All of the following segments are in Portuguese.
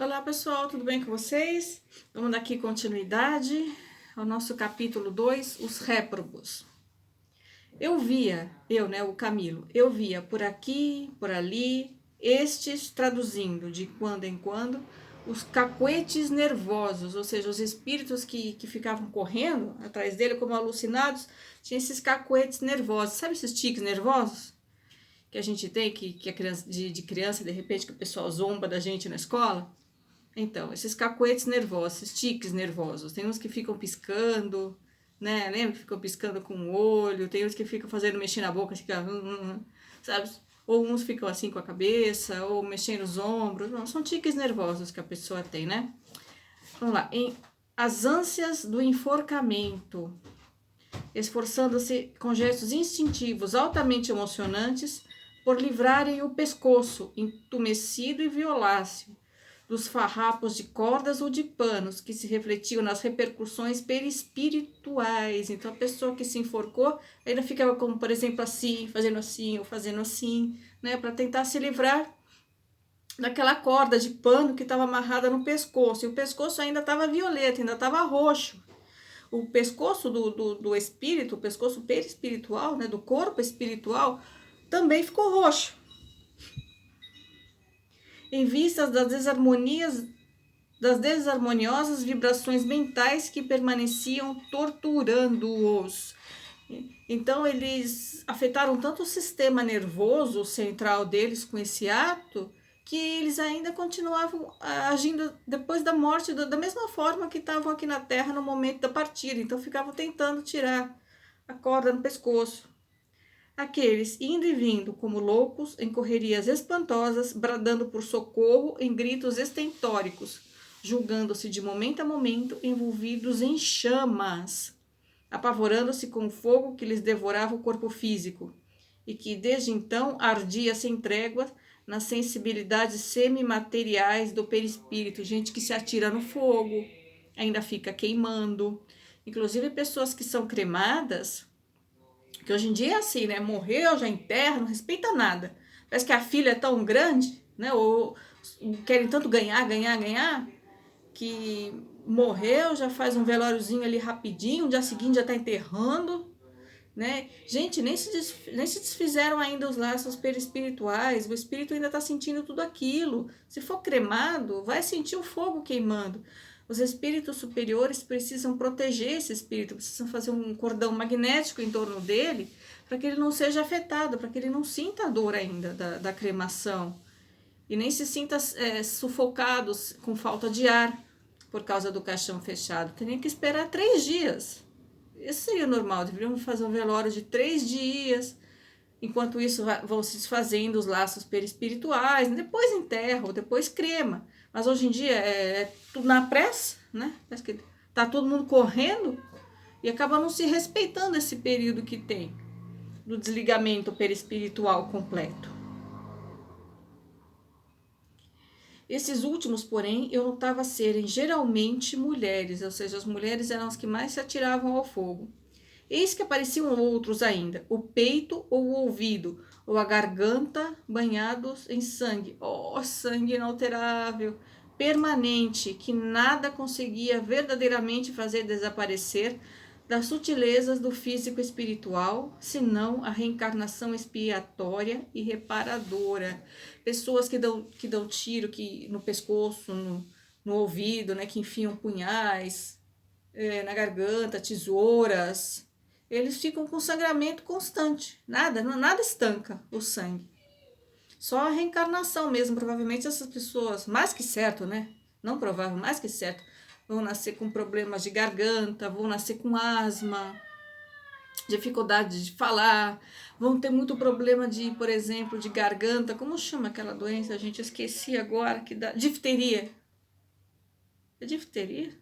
Olá pessoal, tudo bem com vocês? Vamos dar aqui continuidade ao nosso capítulo 2, os réprobos. O Camilo, eu via por aqui, por ali, estes traduzindo de quando em quando, os cacuetes nervosos, ou seja, os espíritos que ficavam correndo atrás dele como alucinados, tinha esses cacuetes nervosos. Sabe esses tiques nervosos que a gente tem, que a criança, de criança, de repente, que o pessoal zomba da gente na escola? Então, esses cacoetes nervosos, esses tiques nervosos, tem uns que ficam piscando, né? Lembra que ficam piscando com o olho, tem uns que ficam fazendo mexer na boca, assim, sabe? Ou uns ficam assim com a cabeça, ou mexendo os ombros. Não, são tiques nervosos que a pessoa tem, né? Vamos lá. As ânsias do enforcamento, esforçando-se com gestos instintivos altamente emocionantes por livrarem o pescoço, entumecido e violáceo, dos farrapos de cordas ou de panos que se refletiam nas repercussões perispirituais. Então a pessoa que se enforcou ainda ficava como, por exemplo, assim, ou fazendo assim, né, para tentar se livrar daquela corda de pano que estava amarrada no pescoço. E o pescoço ainda estava violeta, ainda estava roxo. O pescoço do espírito, o pescoço perispiritual, né, do corpo espiritual, também ficou roxo. Em vista das desarmoniosas vibrações mentais que permaneciam torturando-os. Então, eles afetaram tanto o sistema nervoso central deles com esse ato, que eles ainda continuavam agindo depois da morte da mesma forma que estavam aqui na Terra no momento da partida. Então, ficavam tentando tirar a corda no pescoço. Aqueles indo e vindo como loucos, em correrias espantosas, bradando por socorro em gritos estentóricos, julgando-se de momento a momento envolvidos em chamas, apavorando-se com o fogo que lhes devorava o corpo físico, e que desde então ardia sem trégua nas sensibilidades semimateriais do perispírito. Gente que se atira no fogo, ainda fica queimando. Inclusive pessoas que são cremadas, que hoje em dia é assim, né? Morreu, já enterra, não respeita nada. Parece que a filha é tão grande, né? Ou querem tanto ganhar, que morreu, já faz um velóriozinho ali rapidinho, no dia seguinte já tá enterrando, né? Gente, nem se desfizeram ainda os laços perispirituais, o espírito ainda tá sentindo tudo aquilo. Se for cremado, vai sentir o fogo queimando. Os espíritos superiores precisam proteger esse espírito, precisam fazer um cordão magnético em torno dele para que ele não seja afetado, para que ele não sinta a dor ainda da cremação e nem se sinta sufocado com falta de ar por causa do caixão fechado. Teria que esperar 3 dias. Isso seria normal, deveríamos fazer um velório de 3 dias. Enquanto isso, vão se desfazendo os laços perispirituais, depois enterra, depois crema. Mas hoje em dia é tudo na pressa, né? Parece que tá todo mundo correndo e acaba não se respeitando esse período que tem do desligamento perispiritual completo. Esses últimos, porém, eu notava serem geralmente mulheres, ou seja, as mulheres eram as que mais se atiravam ao fogo. Eis que apareciam outros ainda, o peito ou o ouvido, ou a garganta banhados em sangue. Oh, sangue inalterável, permanente, que nada conseguia verdadeiramente fazer desaparecer das sutilezas do físico espiritual, senão a reencarnação expiatória e reparadora. Pessoas que dão tiro no pescoço, no ouvido, né, que enfiam punhais na garganta, tesouras, eles ficam com sangramento constante. Nada estanca o sangue. Só a reencarnação mesmo, provavelmente essas pessoas, mais que certo, né? Não provável, mais que certo, vão nascer com problemas de garganta, vão nascer com asma, dificuldade de falar, vão ter muito problema de, por exemplo, de garganta. Como chama aquela doença? A gente esqueci agora que dá. Difteria. É difteria?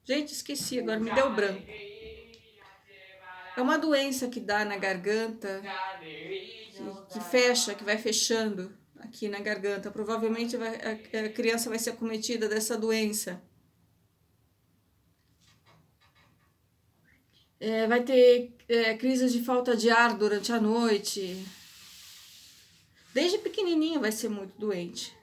Gente, esqueci agora, me deu branco. É uma doença que dá na garganta, que fecha, que vai fechando aqui na garganta. Provavelmente a criança vai ser acometida dessa doença. Vai ter crises de falta de ar durante a noite. Desde pequenininho vai ser muito doente.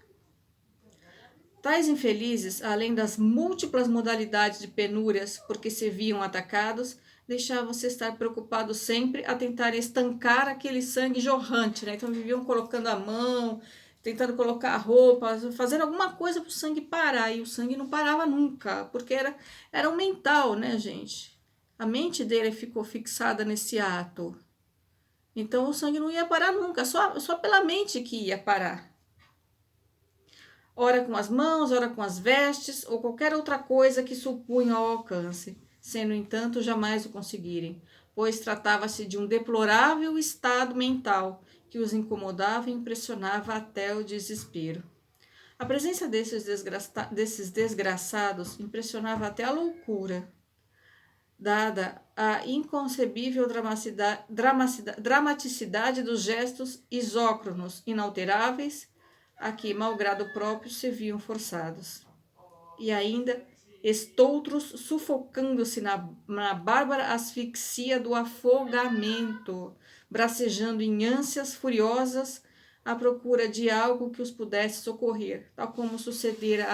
Tais infelizes, além das múltiplas modalidades de penúrias porque se viam atacados, deixavam-se estar preocupados sempre a tentar estancar aquele sangue jorrante, né? Então viviam colocando a mão, tentando colocar a roupa, fazendo alguma coisa para o sangue parar, e o sangue não parava nunca, porque era o mental, né, gente? A mente dele ficou fixada nesse ato. Então o sangue não ia parar nunca, só pela mente que ia parar. Ora com as mãos, ora com as vestes, ou qualquer outra coisa que supunham ao alcance, sem, no entanto, jamais o conseguirem, pois tratava-se de um deplorável estado mental que os incomodava e impressionava até o desespero. A presença desses desgraçados impressionava até a loucura, dada a inconcebível dramaticidade dos gestos isócronos, inalteráveis, a que, malgrado próprio, se viam forçados. E ainda, estoutros sufocando-se na bárbara asfixia do afogamento, bracejando em ânsias furiosas à procura de algo que os pudesse socorrer, tal como sucedera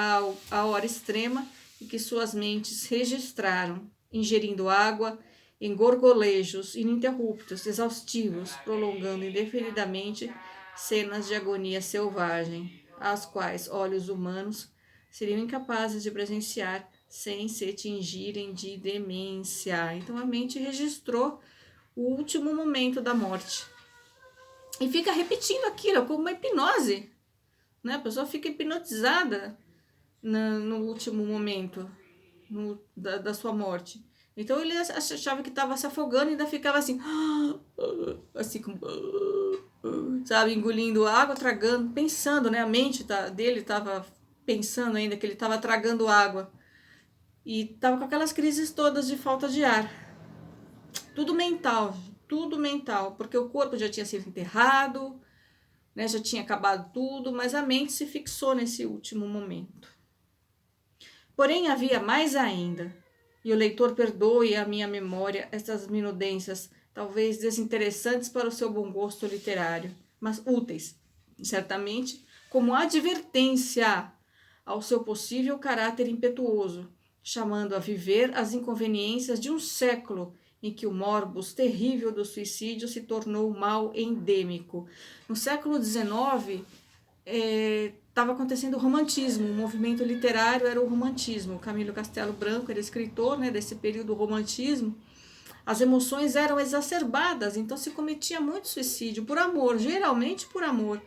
à hora extrema e que suas mentes registraram, ingerindo água em gorgolejos ininterruptos, exaustivos, prolongando indefinidamente cenas de agonia selvagem, às quais olhos humanos seriam incapazes de presenciar sem se tingirem de demência. Então a mente registrou o último momento da morte e fica repetindo aquilo como uma hipnose, né? A pessoa fica hipnotizada no último momento da sua morte. Então ele achava que estava se afogando e ainda ficava assim, assim como, sabe, engolindo água, tragando, pensando, né? A mente dele estava pensando ainda que ele estava tragando água e estava com aquelas crises todas de falta de ar. Tudo mental, porque o corpo já tinha sido enterrado, né? Já tinha acabado tudo, mas a mente se fixou nesse último momento. Porém, havia mais ainda, e o leitor perdoe à minha memória estas minudências, talvez desinteressantes para o seu bom gosto literário, mas úteis, certamente, como advertência ao seu possível caráter impetuoso, chamando a viver as inconveniências de um século em que o morbus terrível do suicídio se tornou mal endêmico. No século XIX, estava acontecendo o romantismo, o movimento literário era o romantismo. Camilo Castelo Branco era escritor, né, desse período do romantismo. As emoções eram exacerbadas, então se cometia muito suicídio por amor, geralmente por amor,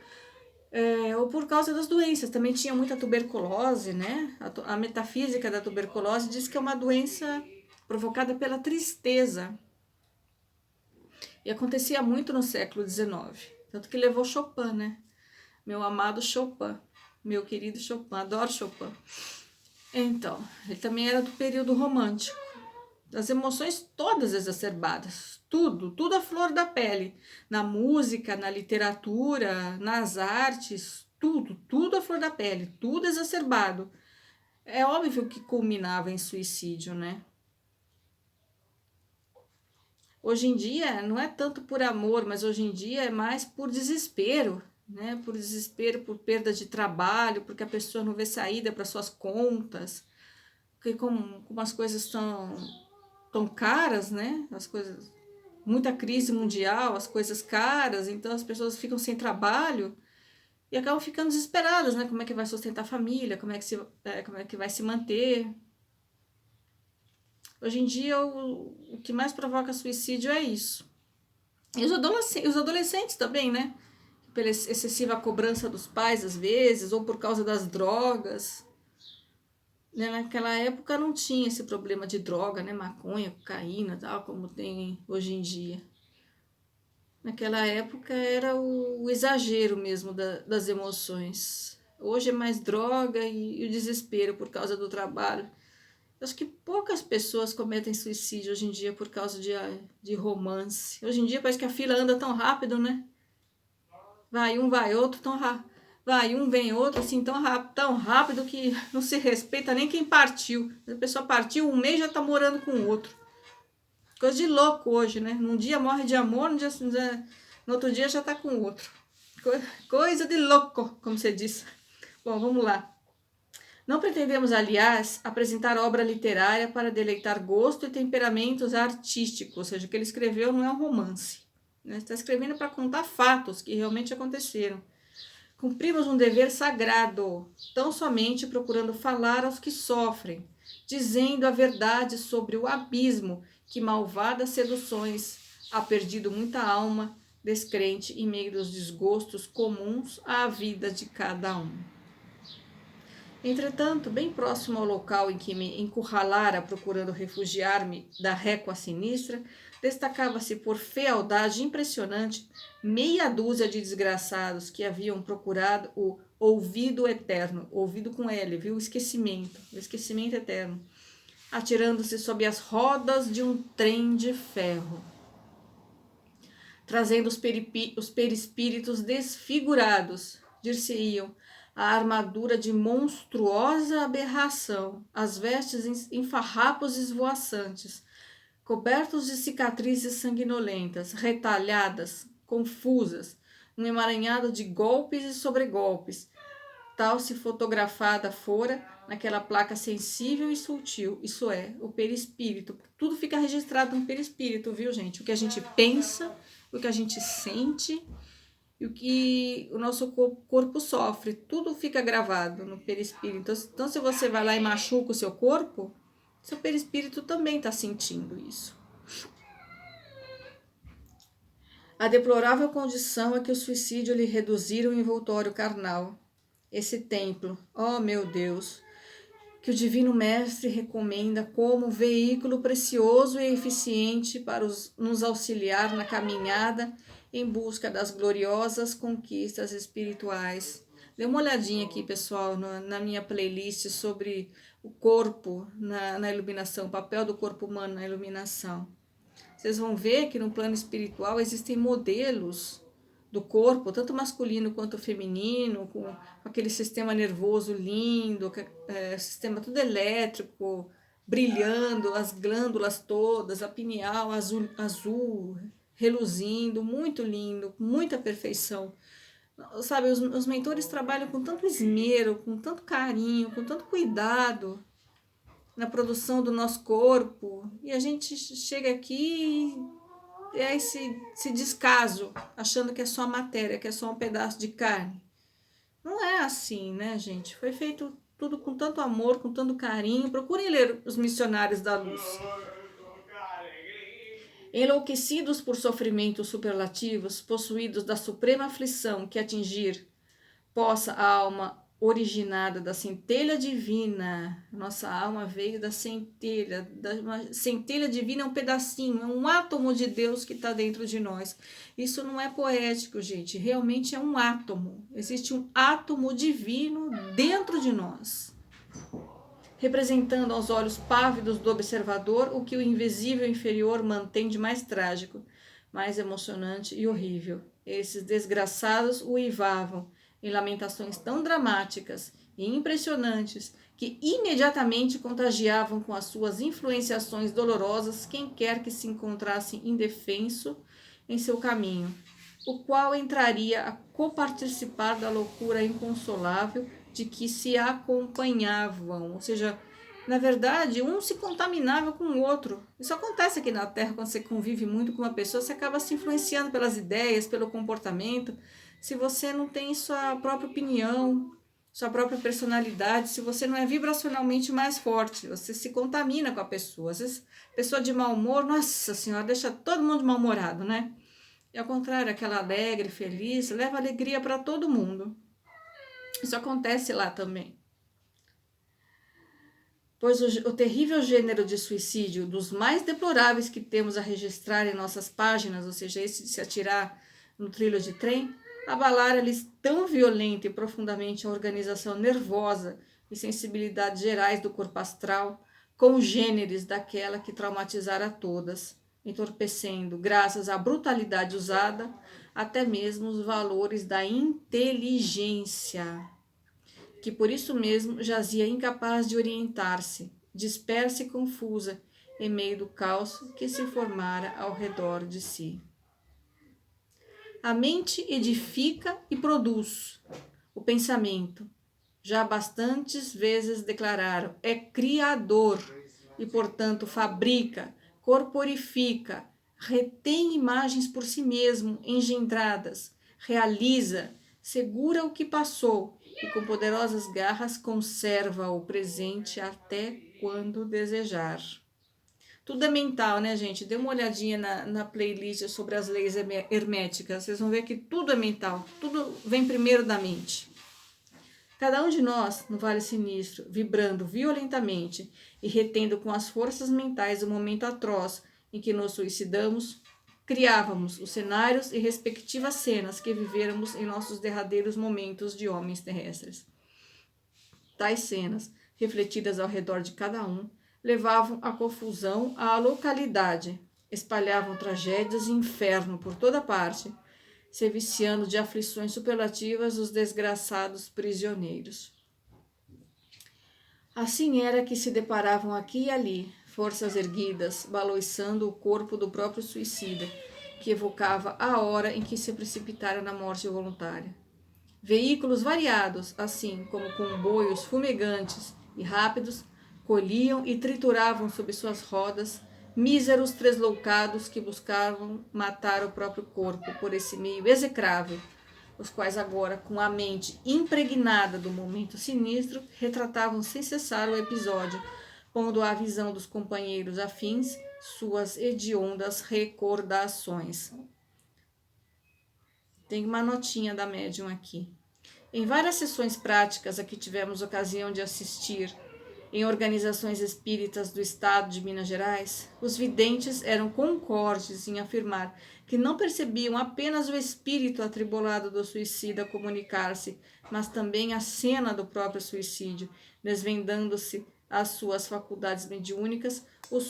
ou por causa das doenças. Também tinha muita tuberculose, né? A metafísica da tuberculose diz que é uma doença provocada pela tristeza. E acontecia muito no século XIX, tanto que levou Chopin, né? Meu amado Chopin, meu querido Chopin, adoro Chopin. Então, ele também era do período romântico. As emoções todas exacerbadas, tudo à flor da pele. Na música, na literatura, nas artes, tudo à flor da pele, tudo exacerbado. É óbvio que culminava em suicídio, né? Hoje em dia não é tanto por amor, mas hoje em dia é mais por desespero, né? Por desespero, por perda de trabalho, porque a pessoa não vê saída para suas contas, porque como as coisas estão tão caras, né? As coisas, muita crise mundial, as coisas caras, então as pessoas ficam sem trabalho e acabam ficando desesperadas, né? Como é que vai sustentar a família, como é que vai se manter. Hoje em dia o que mais provoca suicídio é isso. E os adolescentes também, né? Pela excessiva cobrança dos pais, às vezes, ou por causa das drogas. Né? Naquela época não tinha esse problema de droga, né? Maconha, cocaína, tal, como tem hoje em dia. Naquela época era o exagero mesmo das emoções. Hoje é mais droga e o desespero por causa do trabalho. Acho que poucas pessoas cometem suicídio hoje em dia por causa de romance. Hoje em dia parece que a fila anda tão rápido, né? Vai um, vai outro, tão rápido. Vai um, vem outro, assim, tão rápido que não se respeita nem quem partiu. A pessoa partiu, um mês já tá morando com o outro. Coisa de louco hoje, né? Num dia morre de amor, no outro dia já tá com o outro. Coisa de louco, como você disse. Bom, vamos lá. Não pretendemos, aliás, apresentar obra literária para deleitar gosto e temperamentos artísticos, ou seja, o que ele escreveu não é um romance, né? Está escrevendo para contar fatos que realmente aconteceram. Cumprimos um dever sagrado, tão somente procurando falar aos que sofrem, dizendo a verdade sobre o abismo que malvadas seduções há perdido muita alma descrente em meio dos desgostos comuns à vida de cada um. Entretanto, bem próximo ao local em que me encurralara procurando refugiar-me da régua sinistra, destacava-se por fealdade impressionante meia dúzia de desgraçados que haviam procurado o ouvido eterno, ouvido com L, viu? O esquecimento eterno, atirando-se sob as rodas de um trem de ferro, trazendo os perispíritos desfigurados, dir-se-iam, a armadura de monstruosa aberração, as vestes em farrapos esvoaçantes, cobertos de cicatrizes sanguinolentas, retalhadas, confusas, um emaranhado de golpes e sobregolpes, tal se fotografada fora naquela placa sensível e sutil, isso é, o perispírito. Tudo fica registrado no perispírito, viu, gente? O que a gente pensa, o que a gente sente e o que o nosso corpo sofre, tudo fica gravado no perispírito. Então, se você vai lá e machuca o seu corpo, seu perispírito também está sentindo isso. A deplorável condição a que o suicídio lhe reduzira o envoltório carnal. Esse templo, ó meu Deus, que o Divino Mestre recomenda como veículo precioso e eficiente para nos auxiliar na caminhada em busca das gloriosas conquistas espirituais. Dê uma olhadinha aqui, pessoal, na minha playlist sobre o corpo na iluminação, o papel do corpo humano na iluminação. Vocês vão ver que no plano espiritual existem modelos do corpo, tanto masculino quanto feminino, com aquele sistema nervoso lindo, sistema tudo elétrico, brilhando, as glândulas todas, a pineal azul, reluzindo, muito lindo, com muita perfeição. Sabe, os mentores trabalham com tanto esmero, com tanto carinho, com tanto cuidado na produção do nosso corpo, e a gente chega aqui e é esse descaso, achando que é só matéria, que é só um pedaço de carne. Não é assim, né, gente? Foi feito tudo com tanto amor, com tanto carinho. Procurem ler Os Missionários da Luz. Enlouquecidos por sofrimentos superlativos, possuídos da suprema aflição que atingir possa a alma originada da centelha divina. Nossa alma veio da centelha divina, é um pedacinho, é um átomo de Deus que está dentro de nós. Isso não é poético, gente, realmente é um átomo. Existe um átomo divino dentro de nós, representando aos olhos pávidos do observador o que o invisível inferior mantém de mais trágico, mais emocionante e horrível. Esses desgraçados uivavam em lamentações tão dramáticas e impressionantes que imediatamente contagiavam com as suas influenciações dolorosas quem quer que se encontrasse indefenso em seu caminho, o qual entraria a coparticipar da loucura inconsolável de que se acompanhavam, ou seja, na verdade, um se contaminava com o outro. Isso acontece aqui na Terra, quando você convive muito com uma pessoa, você acaba se influenciando pelas ideias, pelo comportamento. Se você não tem sua própria opinião, sua própria personalidade, se você não é vibracionalmente mais forte, você se contamina com a pessoa. Às vezes, pessoa de mau humor, nossa senhora, deixa todo mundo mal-humorado, né? E ao contrário, aquela alegre, feliz, leva alegria para todo mundo. Isso acontece lá também. Pois o terrível gênero de suicídio, dos mais deploráveis que temos a registrar em nossas páginas, ou seja, esse de se atirar no trilho de trem, abalara-lhes tão violenta e profundamente a organização nervosa e sensibilidades gerais do corpo astral, congêneres daquela que traumatizara todas, entorpecendo, graças à brutalidade usada, até mesmo os valores da inteligência, que por isso mesmo jazia incapaz de orientar-se, dispersa e confusa, em meio do caos que se formara ao redor de si. A mente edifica e produz o pensamento, Já bastantes vezes declararam: é criador e, portanto, fabrica, corporifica, retém imagens por si mesmo engendradas, realiza, segura o que passou e, com poderosas garras, conserva o presente até quando desejar. Tudo é mental, né, gente? Dê uma olhadinha na playlist sobre as leis herméticas. Vocês vão ver que tudo é mental. Tudo vem primeiro da mente. Cada um de nós, no Vale Sinistro, vibrando violentamente e retendo com as forças mentais o momento atroz em que nos suicidamos, criávamos os cenários e respectivas cenas que vivêramos em nossos derradeiros momentos de homens terrestres. Tais cenas, refletidas ao redor de cada um, levavam a confusão à localidade, espalhavam tragédias e inferno por toda parte, se viciando de aflições superlativas os desgraçados prisioneiros. Assim era que se deparavam aqui e ali, forças erguidas, baloiçando o corpo do próprio suicida, que evocava a hora em que se precipitara na morte voluntária. Veículos variados, assim como comboios fumegantes e rápidos, colhiam e trituravam sob suas rodas míseros tresloucados que buscavam matar o próprio corpo por esse meio execrável, os quais agora, com a mente impregnada do momento sinistro, retratavam sem cessar o episódio, pondo à visão dos companheiros afins suas hediondas recordações. Tem uma notinha da médium aqui. Em várias sessões práticas a que tivemos ocasião de assistir em organizações espíritas do estado de Minas Gerais, os videntes eram concordes em afirmar que não percebiam apenas o espírito atribulado do suicida comunicar-se, mas também a cena do próprio suicídio, desvendando-se às suas faculdades mediúnicas o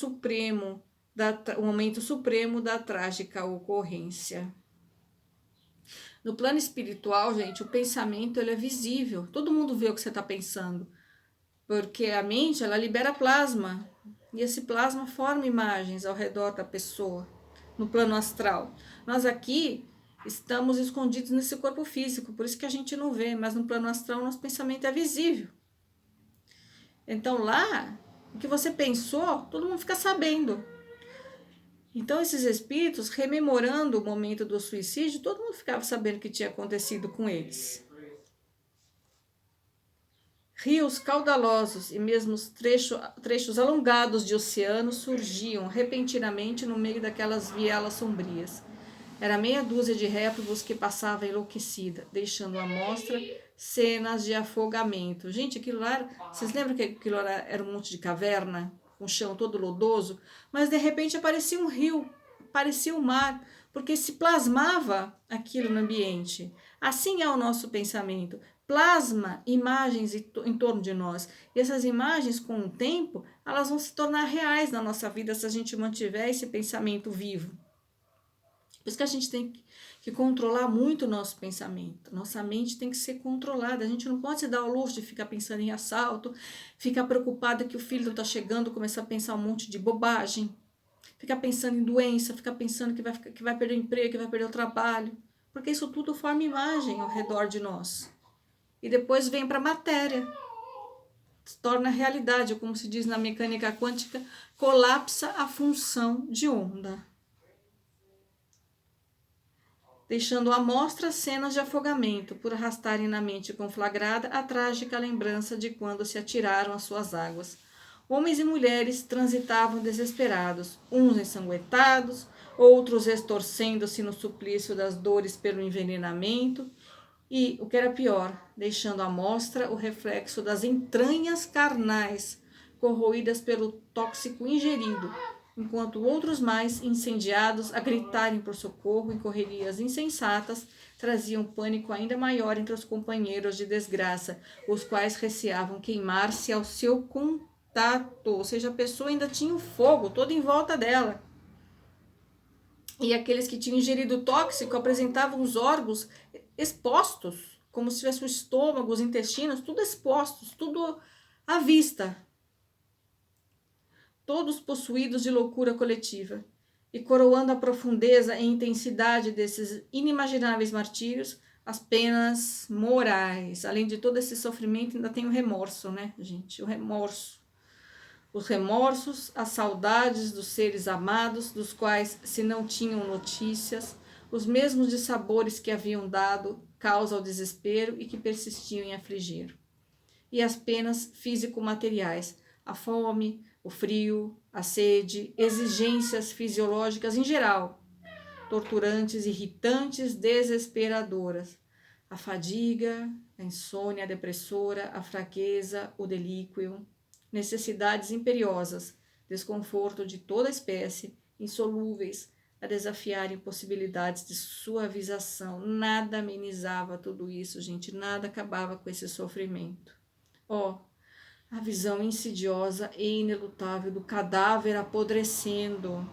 momento supremo da trágica ocorrência. No plano espiritual, gente, o pensamento ele é visível. Todo mundo vê o que você está pensando. Porque a mente, ela libera plasma. E esse plasma forma imagens ao redor da pessoa, no plano astral. Nós aqui estamos escondidos nesse corpo físico, por isso que a gente não vê. Mas no plano astral, nosso pensamento é visível. Então lá, o que você pensou, todo mundo fica sabendo. Então, esses espíritos, rememorando o momento do suicídio, todo mundo ficava sabendo o que tinha acontecido com eles. Rios caudalosos e mesmo trechos alongados de oceano surgiam repentinamente no meio daquelas vielas sombrias. Era meia dúzia de réprobos que passava enlouquecida, deixando à mostra cenas de afogamento. Gente, aquilo lá, vocês lembram que aquilo lá era um monte de caverna? Um chão todo lodoso, mas de repente aparecia um rio, parecia um mar, porque se plasmava aquilo no ambiente. Assim é o nosso pensamento, plasma imagens em torno de nós, e essas imagens com o tempo, elas vão se tornar reais na nossa vida se a gente mantiver esse pensamento vivo. Por isso que a gente tem que controlar muito o nosso pensamento. Nossa mente tem que ser controlada. A gente não pode se dar ao luxo de ficar pensando em assalto, ficar preocupada que o filho está chegando, começar a pensar um monte de bobagem, ficar pensando em doença, ficar pensando que vai perder o emprego, que vai perder o trabalho. Porque isso tudo forma imagem ao redor de nós. E depois vem para a matéria. Se torna realidade, como se diz na mecânica quântica, colapsa a função de onda, deixando à mostra cenas de afogamento, por arrastarem na mente conflagrada a trágica lembrança de quando se atiraram às suas águas. Homens e mulheres transitavam desesperados, uns ensanguentados, outros estorcendo-se no suplício das dores pelo envenenamento, e, o que era pior, deixando à mostra o reflexo das entranhas carnais, corroídas pelo tóxico ingerido, enquanto outros mais, incendiados, a gritarem por socorro em correrias insensatas, traziam pânico ainda maior entre os companheiros de desgraça, os quais receavam queimar-se ao seu contato, ou seja, a pessoa ainda tinha o fogo todo em volta dela. E aqueles que tinham ingerido tóxico apresentavam os órgãos expostos, como se tivesse o estômago, os intestinos, tudo expostos, tudo à vista. Todos possuídos de loucura coletiva, e coroando a profundeza e intensidade desses inimagináveis martírios, as penas morais. Além de todo esse sofrimento, ainda tem o remorso, né, gente? O remorso. Os remorsos, as saudades dos seres amados, dos quais se não tinham notícias, os mesmos dissabores que haviam dado causa ao desespero e que persistiam em afligir. E as penas físico-materiais, a fome, o frio, a sede, exigências fisiológicas em geral, torturantes, irritantes, desesperadoras. A fadiga, a insônia, a depressora, a fraqueza, o delíquio, necessidades imperiosas, desconforto de toda espécie, insolúveis, a desafiar impossibilidades de suavização. Nada amenizava tudo isso, gente, nada acabava com esse sofrimento. A visão insidiosa e inelutável do cadáver apodrecendo,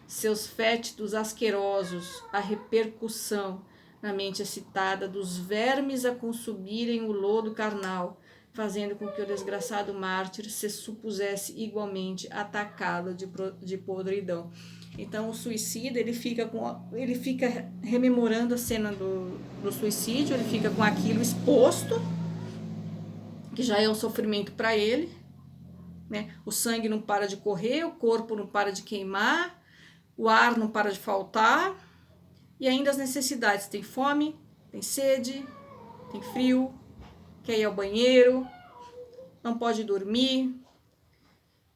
seus fétidos asquerosos, a repercussão na mente excitada dos vermes a consumirem o lodo carnal, fazendo com que o desgraçado mártir se supusesse igualmente atacado de podridão. Então o suicida, ele fica rememorando a cena do suicídio, ele fica com aquilo exposto, que já é um sofrimento para ele, né? O sangue não para de correr, o corpo não para de queimar, o ar não para de faltar, e ainda as necessidades, tem fome, tem sede, tem frio, quer ir ao banheiro, não pode dormir,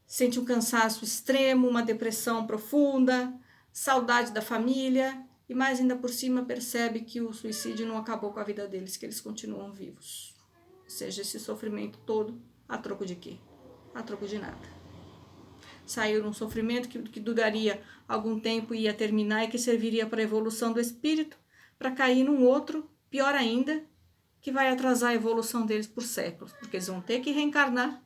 sente um cansaço extremo, uma depressão profunda, saudade da família, e mais ainda por cima percebe que o suicídio não acabou com a vida deles, que eles continuam vivos. Ou seja, esse sofrimento todo, a troco de quê? A troco de nada. Saiu num sofrimento que duraria algum tempo e ia terminar e que serviria para a evolução do espírito, para cair num outro, pior ainda, que vai atrasar a evolução deles por séculos, porque eles vão ter que reencarnar